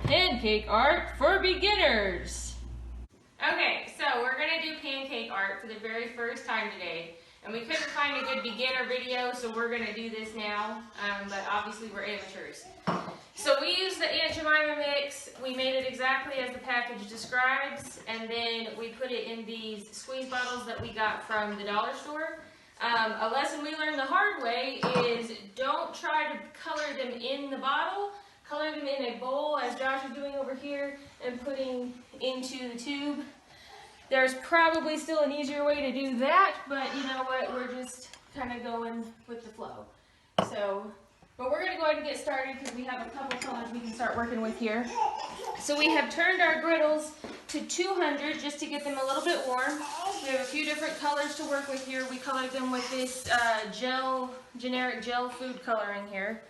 Pancake art for beginners. Okay, so we're gonna do pancake art for the very first time today. And we couldn't find a good beginner video, so we're gonna do this now, but obviously we're amateurs. So we used the Aunt Jemima mix. We made it exactly as the package describes, and then we put it in these squeeze bottles that we got from the dollar store. A lesson we learned the hard way is don't try to color them in the bottle. Color them in a bowl, as Josh is doing over here, and putting into the tube. There's probably still an easier way to do that, but you know what, we're just kind of going with the flow. But we're going to go ahead and get started because we have a couple colors we can start working with here. So we have turned our griddles to 200 just to get them a little bit warm. We have a few different colors to work with here. We colored them with this generic gel food coloring here.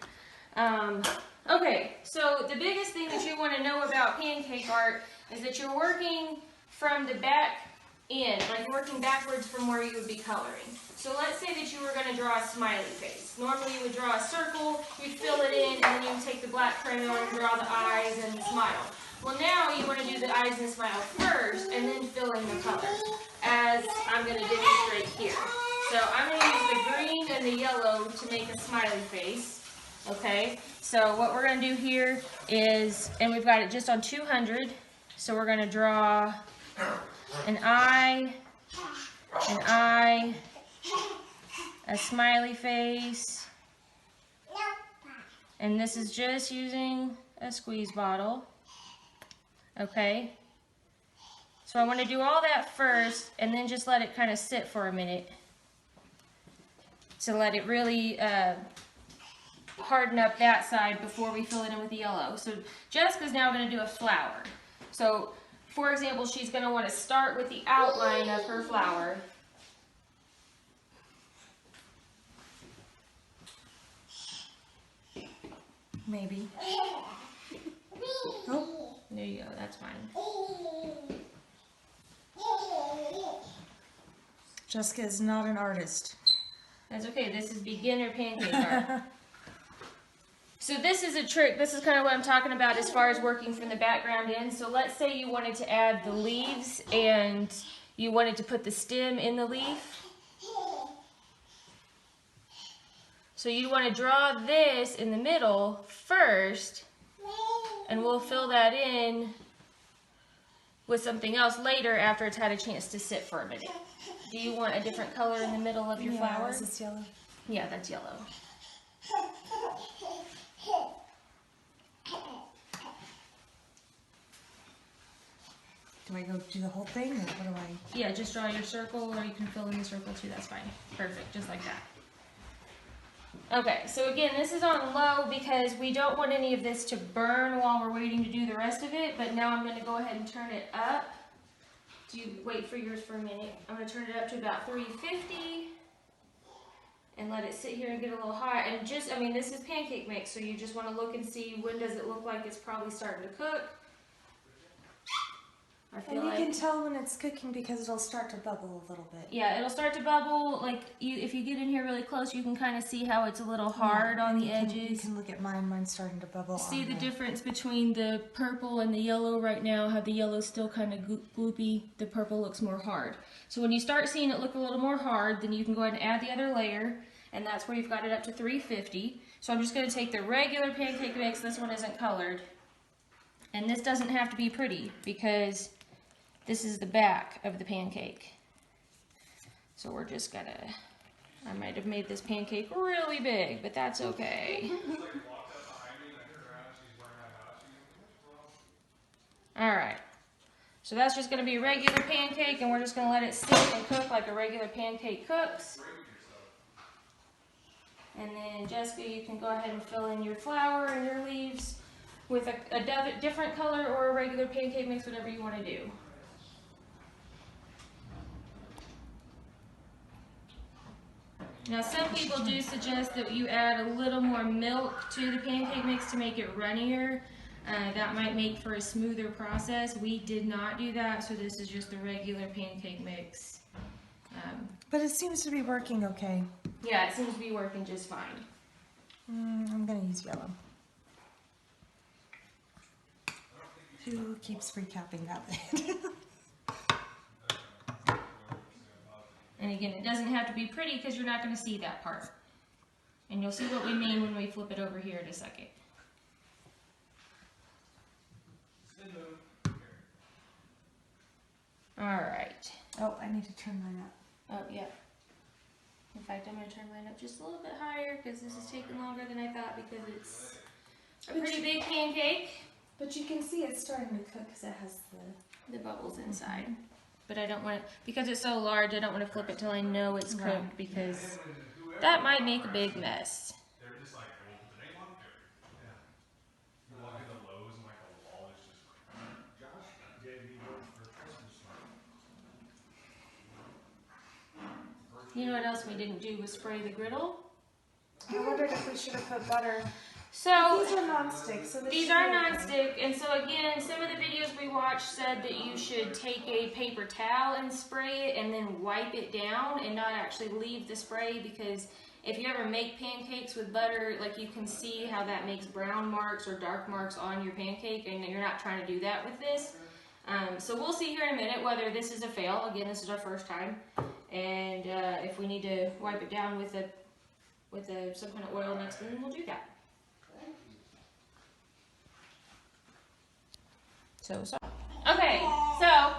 Okay, so the biggest thing that you want to know about pancake art is that you're working from the back end, like working backwards from where you would be coloring. So let's say that you were going to draw a smiley face. Normally you would draw a circle, you'd fill it in, and then you would take the black crayon and draw the eyes and the smile. Well, now you want to do the eyes and smile first, and then fill in the color, as I'm going to demonstrate here. So I'm going to use the green and the yellow to make a smiley face. Okay, so what we're going to do here is, and we've got it just on 200, so we're going to draw an eye, a smiley face, and this is just using a squeeze bottle. Okay, so I want to do all that first and then just let it kind of sit for a minute to let it really harden up that side before we fill it in with the yellow. So Jessica's now going to do a flower. So for example, she's going to want to start with the outline of her flower. Maybe. Oh, there you go, that's fine. Jessica is not an artist. That's okay, this is beginner pancake art. So this is a trick, this is kind of what I'm talking about as far as working from the background in. So let's say you wanted to add the leaves and you wanted to put the stem in the leaf. So you'd want to draw this in the middle first, and we'll fill that in with something else later after it's had a chance to sit for a minute. Do you want a different color in the middle of your flower? Is this yellow? Yeah, that's yellow. Do I go do the whole thing, or what do I? Yeah, just draw your circle, or you can fill in the circle too, that's fine. Perfect, just like that. Okay, so again, this is on low because we don't want any of this to burn while we're waiting to do the rest of it, but now I'm going to go ahead and turn it up. Do you wait for yours for a minute? I'm going to turn it up to about 350 and let it sit here and get a little hot. And just, I mean, this is pancake mix, so you just want to look and see when does it look like it's probably starting to cook. I feel and you like can tell when it's cooking because it'll start to bubble a little bit. Yeah, it'll start to bubble. Like if you get in here really close, you can kind of see how it's a little hard on the edges. You can look at mine. Mine's starting to bubble. See the difference between the purple and the yellow right now, how the yellow's still kind of gloopy, the purple looks more hard. So when you start seeing it look a little more hard, then you can go ahead and add the other layer, and that's where you've got it up to 350. So I'm just going to take the regular pancake mix, this one isn't colored, and this doesn't have to be pretty because this is the back of the pancake. So we're just gonna, I might have made this pancake really big, but that's okay. Alright, so that's just gonna be a regular pancake, and we're just gonna let it sit and cook like a regular pancake cooks. And then Jessica, you can go ahead and fill in your flour and your leaves with a different color or a regular pancake mix, whatever you want to do. Now some people do suggest that you add a little more milk to the pancake mix to make it runnier. That might make for a smoother process. We did not do that, so this is just a regular pancake mix. But it seems to be working okay. Yeah, it seems to be working just fine. I'm going to use yellow. Who keeps recapping that? And again, it doesn't have to be pretty because you're not going to see that part. And you'll see what we mean when we flip it over here in a second. Alright. Oh, I need to turn mine up. Oh, yeah. In fact, I'm going to turn mine up just a little bit higher because this is taking longer than I thought because it's a pretty big pancake. But you can see it's starting to cook because it has The bubbles inside. But I don't want to, because it's so large, I don't want to flip it till I know it's cooked because that might make a big mess. They're just like, well, the name on there. Yeah. You walk in the Lowe's and like the wall is just like, Josh gave me one for Christmas. You know what else we didn't do was spray the griddle? I wondered if we should have put butter. So These are non-stick. So these are non-stick, and so again, some of the videos we watched said that you should take a paper towel and spray it and then wipe it down and not actually leave the spray, because if you ever make pancakes with butter, like you can see how that makes brown marks or dark marks on your pancake, and you're not trying to do that with this. So we'll see here in a minute whether this is a fail. Again, this is our first time, and if we need to wipe it down with some kind of oil next, then we'll do that. Okay, so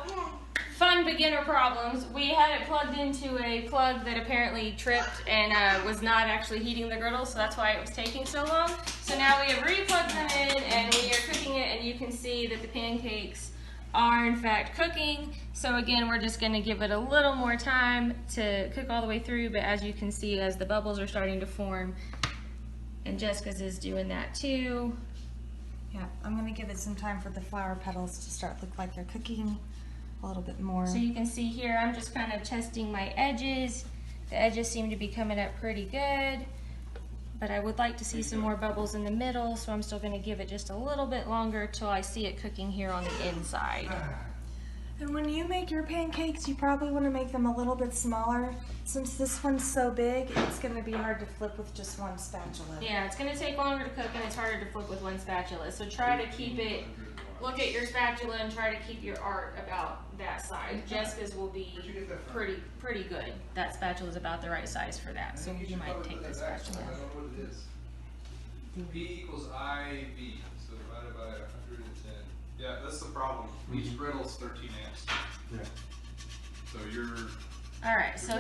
fun beginner problems. We had it plugged into a plug that apparently tripped and was not actually heating the griddle, so that's why it was taking so long. So now we have re-plugged them in and we are cooking it, and you can see that the pancakes are in fact cooking. So again, we're just going to give it a little more time to cook all the way through, but as you can see, as the bubbles are starting to form, and Jessica's is doing that too. Yeah, I'm going to give it some time for the flower petals to start look like they're cooking a little bit more. So you can see here, I'm just kind of testing my edges. The edges seem to be coming up pretty good, but I would like to see some more bubbles in the middle, so I'm still going to give it just a little bit longer till I see it cooking here on the inside. And when you make your pancakes, you probably want to make them a little bit smaller. Since this one's so big, it's going to be hard to flip with just one spatula. Yeah, it's going to take longer to cook and it's harder to flip with one spatula. So try to keep it, look at your spatula and try to keep your art about that size. Jessica's will be pretty good. That spatula is about the right size for that, so you might take this spatula. I don't know what it is. P equals IV, so divided by 110. Yeah, that's the problem. Each griddle's 13 amps. Yeah. So you're... Alright, so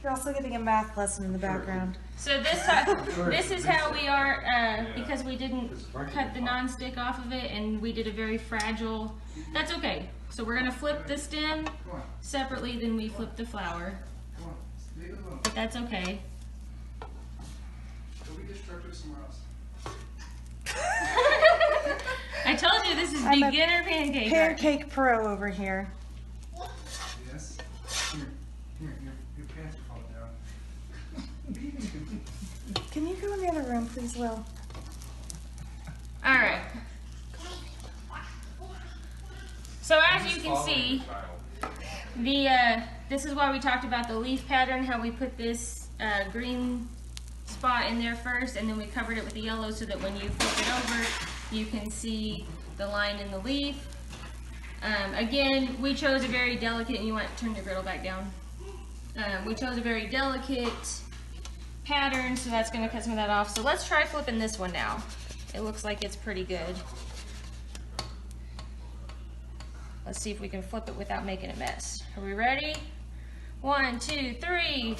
You're also getting a math lesson in the background. So this is how we are, because we didn't cut the non-stick off of it and we did a very fragile, that's okay. So we're going to flip the stem separately than we flip the flower. But that's okay. Go be destructive somewhere else. I told you this is I'm beginner pancake art. Pancake pro over here. Yes? Here, your pants are falling down. Can you go in the other room, please, Will? Alright. So as you can see, this is why we talked about the leaf pattern, how we put this green spot in there first, and then we covered it with the yellow so that when you flip it over, you can see the line in the leaf. Again, we chose a very delicate, and you want to turn your griddle back down. We chose a very delicate pattern, so that's going to cut some of that off. So let's try flipping this one now. It looks like it's pretty good. Let's see if we can flip it without making a mess. Are we ready? 1, 2, 3.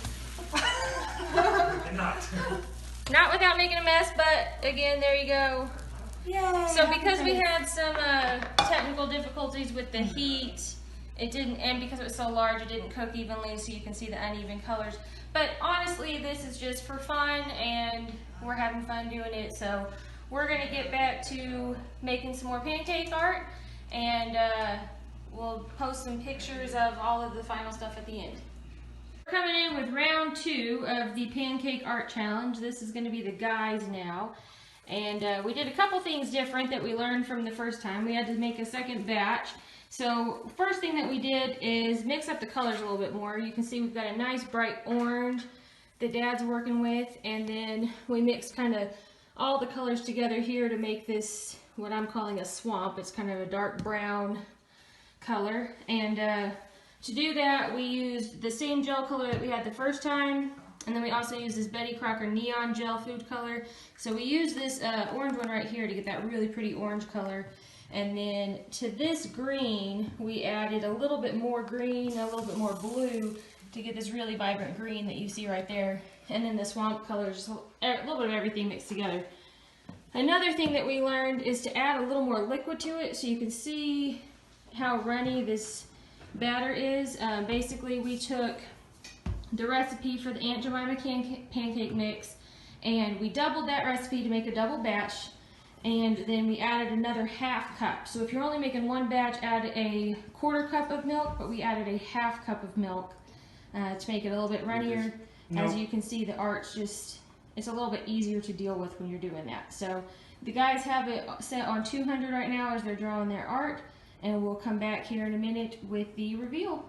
Not without making a mess, but again, there you go. Yay! So because we had some technical difficulties with the heat, it didn't, and because it was so large, it didn't cook evenly, so you can see the uneven colors. But honestly, this is just for fun, and we're having fun doing it. So we're gonna get back to making some more pancake art, and we'll post some pictures of all of the final stuff at the end. We're coming in with round 2 of the Pancake Art Challenge. This is going to be the guys now. And we did a couple things different that we learned from the first time. We had to make a second batch. So first thing that we did is mix up the colors a little bit more. You can see we've got a nice bright orange that Dad's working with. And then we mixed kind of all the colors together here to make this what I'm calling a swamp. It's kind of a dark brown color. And to do that, we used the same gel color that we had the first time. And then we also used this Betty Crocker neon gel food color. So we used this orange one right here to get that really pretty orange color. And then to this green, we added a little bit more green, a little bit more blue to get this really vibrant green that you see right there. And then the swamp color, just a little bit of everything mixed together. Another thing that we learned is to add a little more liquid to it so you can see how runny this batter is. Basically, we took the recipe for the Aunt Jemima pancake mix and we doubled that recipe to make a double batch, and then we added another half cup. So if you're only making one batch, add a quarter cup of milk, but we added a half cup of milk to make it a little bit runnier. As you can see, the art's just, it's a little bit easier to deal with when you're doing that. So the guys have it set on 200 right now as they're drawing their art, and we'll come back here in a minute with the reveal.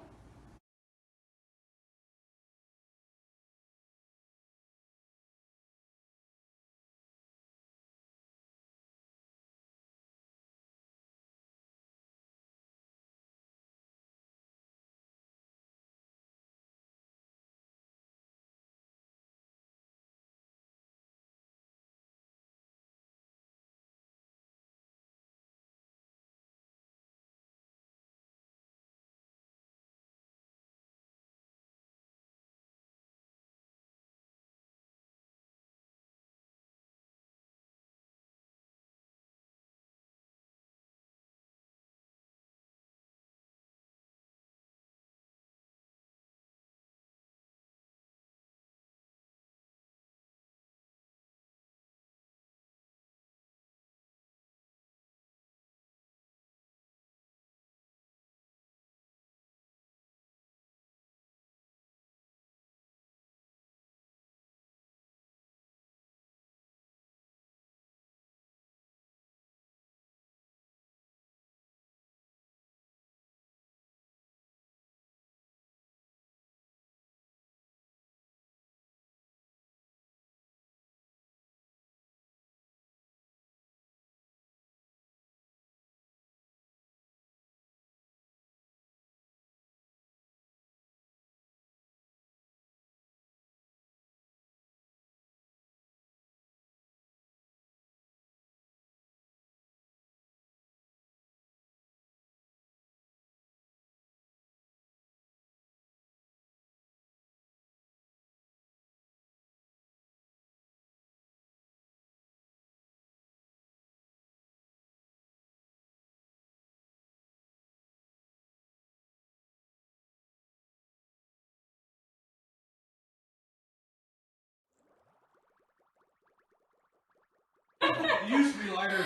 It used to be lighter.